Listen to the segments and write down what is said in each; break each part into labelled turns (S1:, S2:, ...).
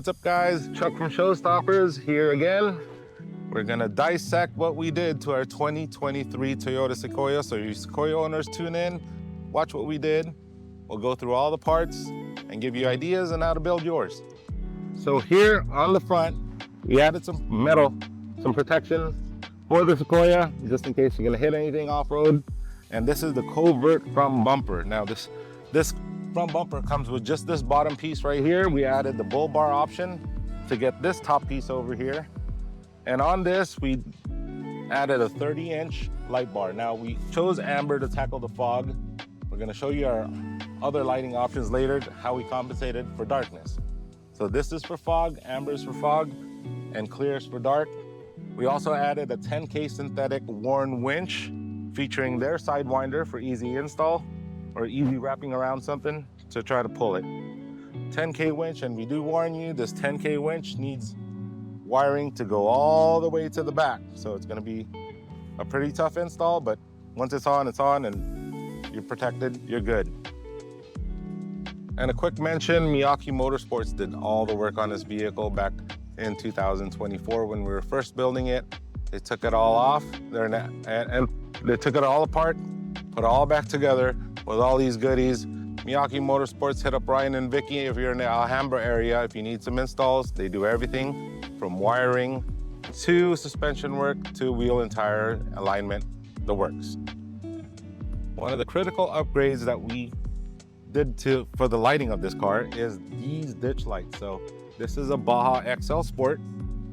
S1: What's up, guys? Chuck from Showstoppers here again. We're gonna dissect what we did to our 2023 Toyota Sequoia. So you Sequoia owners, tune in, watch what we did. We'll go through all the parts and give you ideas on how to build yours. So here on the front, we added some metal, some protection for the Sequoia, just in case you're gonna hit anything off-road. And this is the covert front bumper. Now this front bumper comes with just this bottom piece right here. We added the bull bar option to get this top piece over here. And on this, we added a 30-inch light bar. Now we chose amber to tackle the fog. We're gonna show you our other lighting options later, how we compensated for darkness. So this is for fog, amber is for fog, and clear is for dark. We also added a 10K synthetic worn winch featuring their sidewinder for easy install or easy wrapping around something to try to pull it. 10K winch, and we do warn you, this 10K winch needs wiring to go all the way to the back. So it's gonna be a pretty tough install, but once it's on, and you're protected, you're good. And a quick mention, Miyake Motorsports did all the work on this vehicle back in 2024 when we were first building it. They took it all off, and they took it all apart, put it all back together with all these goodies. Miyake Motorsports, hit up Ryan and Vicky if you're in the Alhambra area. If you need some installs, they do everything from wiring to suspension work to wheel and tire alignment, the works. One of the critical upgrades that we did for the lighting of this car is these ditch lights. So this is a Baja XL Sport,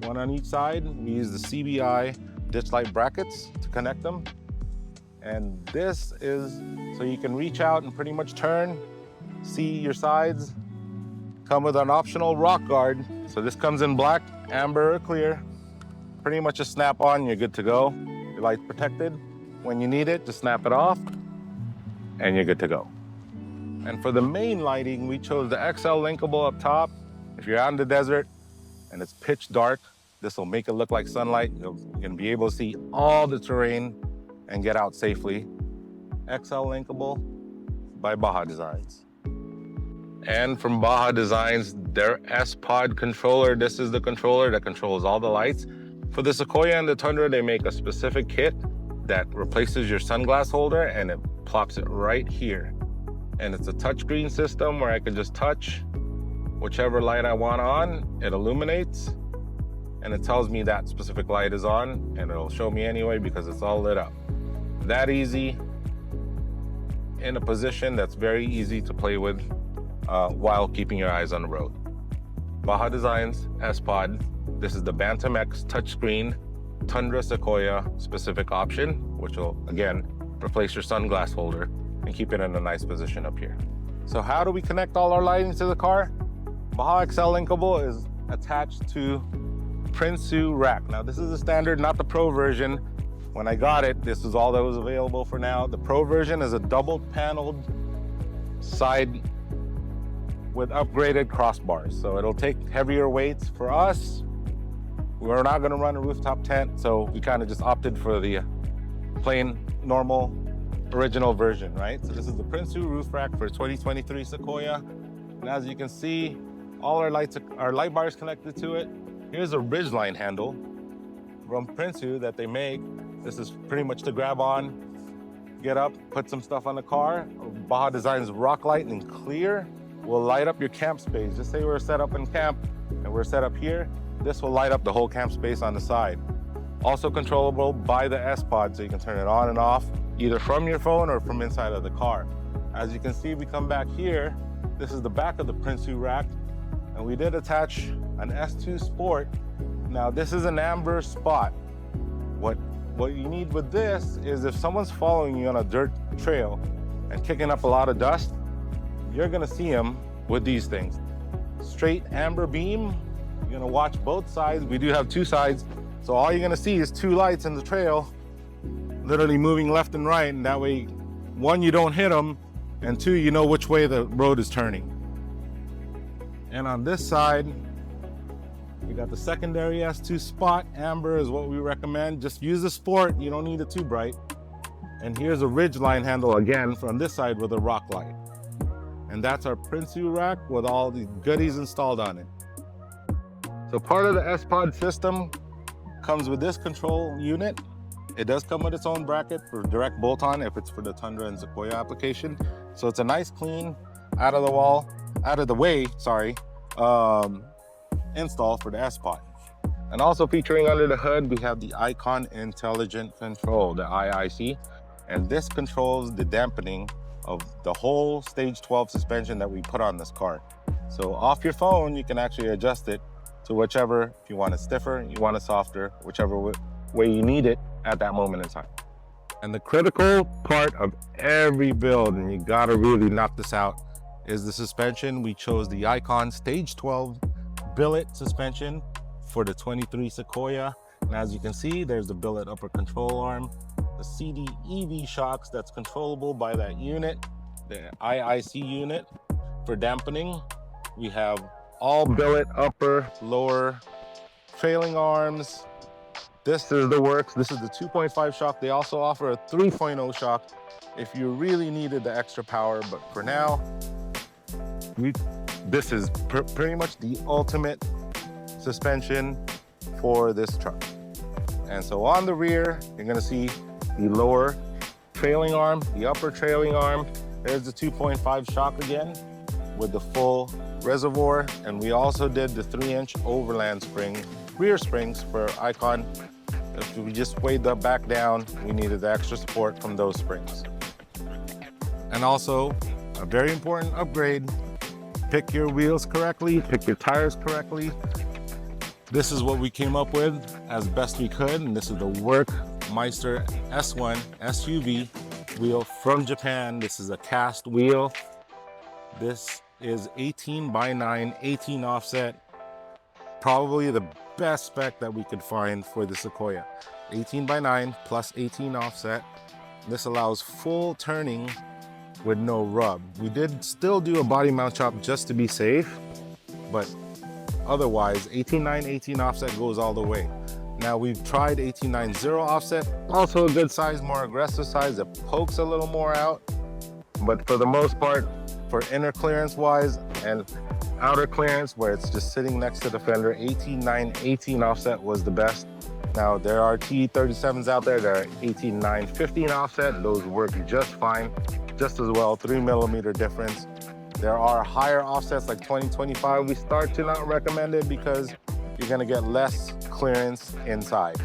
S1: one on each side. We use the CBI ditch light brackets to connect them. And this is so you can reach out and pretty much turn, see your sides. Come with an optional rock guard. So this comes in black, amber, or clear. Pretty much just snap on, you're good to go. Your light's protected. When you need it, just snap it off and you're good to go. And for the main lighting, we chose the XL linkable up top. If you're out in the desert and it's pitch dark, this will make it look like sunlight. You're gonna be able to see all the terrain and get out safely. XL linkable by Baja Designs. And from Baja Designs, their S-Pod controller. This is the controller that controls all the lights. For the Sequoia and the Tundra, they make a specific kit that replaces your sunglass holder and it plops it right here. And it's a touchscreen system where I can just touch whichever light I want on, it illuminates, and it tells me that specific light is on, and it'll show me anyway because it's all lit up. That easy, in a position that's very easy to play with while keeping your eyes on the road. Baja Designs S-Pod. This is the Bantam X touchscreen Tundra Sequoia specific option, which will again replace your sunglass holder and keep it in a nice position up here. So how do we connect all our lighting to the car? Baja XL linkable is attached to Prinsu rack. Now this is the standard, not the Pro version. When I got it, this is all that was available for now. The Pro version is a double paneled side with upgraded crossbars. So it'll take heavier weights. For us, we're not gonna run a rooftop tent, so we kind of just opted for the plain, normal, original version, right? So this is the Prinsu roof rack for 2023 Sequoia. And as you can see, all our light bars connected to it. Here's a ridgeline handle from Prinsu that they make. This is pretty much to grab on, get up, put some stuff on the car. Baja Designs rock light and clear will light up your camp space. Just say we're set up in camp and we're set up here. This will light up the whole camp space on the side. Also controllable by the S-Pod, so you can turn it on and off either from your phone or from inside of the car. As you can see, we come back here. This is the back of the Prinsu rack, and we did attach an S2 Sport. Now this is an amber spot. What you need with this is if someone's following you on a dirt trail and kicking up a lot of dust, you're gonna see them with these things. Straight amber beam, you're gonna watch both sides. We do have two sides, so all you're gonna see is two lights in the trail, literally moving left and right, and that way, one, you don't hit them, and two, you know which way the road is turning. And on this side, we got the secondary S2 Spot. Amber is what we recommend. Just use the Sport, you don't need it too bright. And here's a ridgeline handle again from this side with a rock light. And that's our Prinsu rack with all the goodies installed on it. So part of the S-Pod system comes with this control unit. It does come with its own bracket for direct bolt-on if it's for the Tundra and Sequoia application. So it's a nice, clean, out of the way, install for the S-Pod. And also featuring under the hood, we have the Icon Intelligent Control, the IIC. And this controls the dampening of the whole stage 12 suspension that we put on this car. So off your phone, you can actually adjust it to whichever, if you want it stiffer, you want it softer, whichever way you need it at that moment in time. And the critical part of every build, and you gotta really knock this out, is the suspension. We chose the Icon Stage 12 billet suspension for the 23 Sequoia. And as you can see, there's the billet upper control arm, the CD EV shocks that's controllable by that unit, the IIC unit for dampening. We have all billet upper, lower trailing arms. This is the works. This is the 2.5 shock. They also offer a 3.0 shock if you really needed the extra power. But for now, this is pretty much the ultimate suspension for this truck. And so on the rear, you're gonna see the lower trailing arm, the upper trailing arm. There's the 2.5 shock again with the full reservoir. And we also did the 3-inch overland spring, rear springs for Icon. If we just weighed the back down, we needed the extra support from those springs. And also, a very important upgrade, pick your wheels correctly, pick your tires correctly. This is what we came up with as best we could, and this is the Workmeister S1 SUV wheel from Japan. This is a cast wheel. This is 18/9, 18 offset. Probably the best spec that we could find for the Sequoia. 18/9 plus 18 offset. This allows full turning with no rub. We did still do a body mount chop just to be safe, but otherwise 18/9, 18 offset goes all the way. Now we've tried 18/9 offset, also a good size, more aggressive size. It pokes a little more out, but for the most part, for inner clearance wise and outer clearance where it's just sitting next to the fender, 18/9, 18 offset was the best. Now there are T37s out there that are 18/9, 15 offset. Those work just fine, just as well, 3mm difference. There are higher offsets like 20, 25. We start to not recommend it because you're gonna get less clearance inside.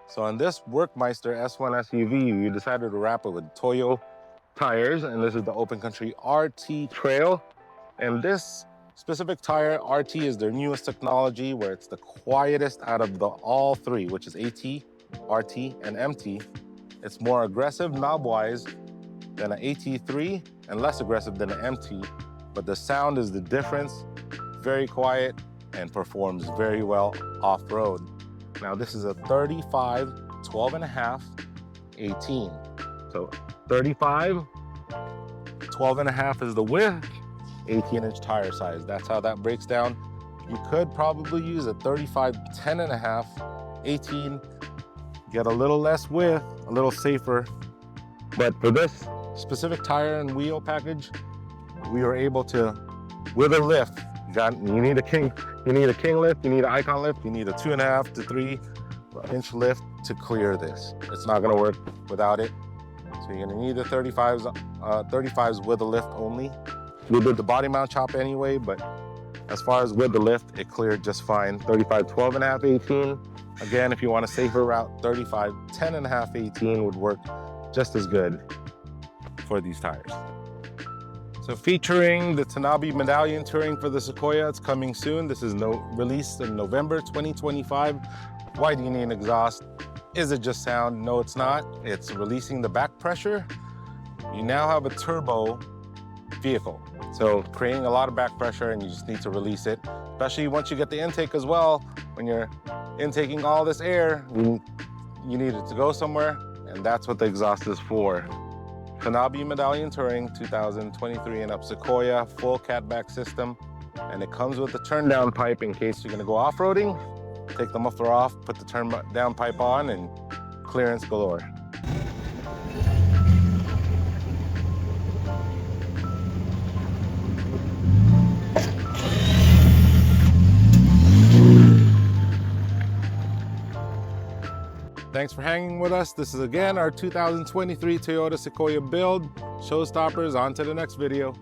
S1: So on this Workmeister S1 SUV, we decided to wrap it with Toyo tires, and this is the Open Country RT Trail. And this specific tire, RT, is their newest technology where it's the quietest out of all three, which is AT, RT, and MT. It's more aggressive knob-wise than an AT3 and less aggressive than an MT, but the sound is the difference. Very quiet and performs very well off-road. Now this is a 35, 12.5, 18. So 35, 12.5 is the width, 18-inch tire size. That's how that breaks down. You could probably use a 35, 10.5, 18, get a little less width, a little safer. But for this specific tire and wheel package, we were able to, with a lift, you need a king lift, you need an Icon lift, you need a 2.5 to 3 inch lift to clear this. It's not gonna work without it. So you're gonna need the 35s with a lift only. We did the body mount chop anyway, but as far as with the lift, it cleared just fine. 35, 12.5, 18. Again, if you want a safer route, 35, 10.5, 18 would work just as good for these tires. So featuring the Tanabe Medallion Touring for the Sequoia, it's coming soon. This is released in November 2025. Why do you need an exhaust? Is it just sound? No, it's not. It's releasing the back pressure. You now have a turbo vehicle. So creating a lot of back pressure, and you just need to release it, especially once you get the intake as well. When you're intaking all this air, you need it to go somewhere, and that's what the exhaust is for. Tanabe Medallion Touring 2023 and up Sequoia, full catback system, and it comes with the turn down pipe in case you're gonna go off-roading. Take the muffler off, put the turn down pipe on, and clearance galore. Thanks for hanging with us. This is again our 2023 Toyota Sequoia build. Showstoppers, on to the next video.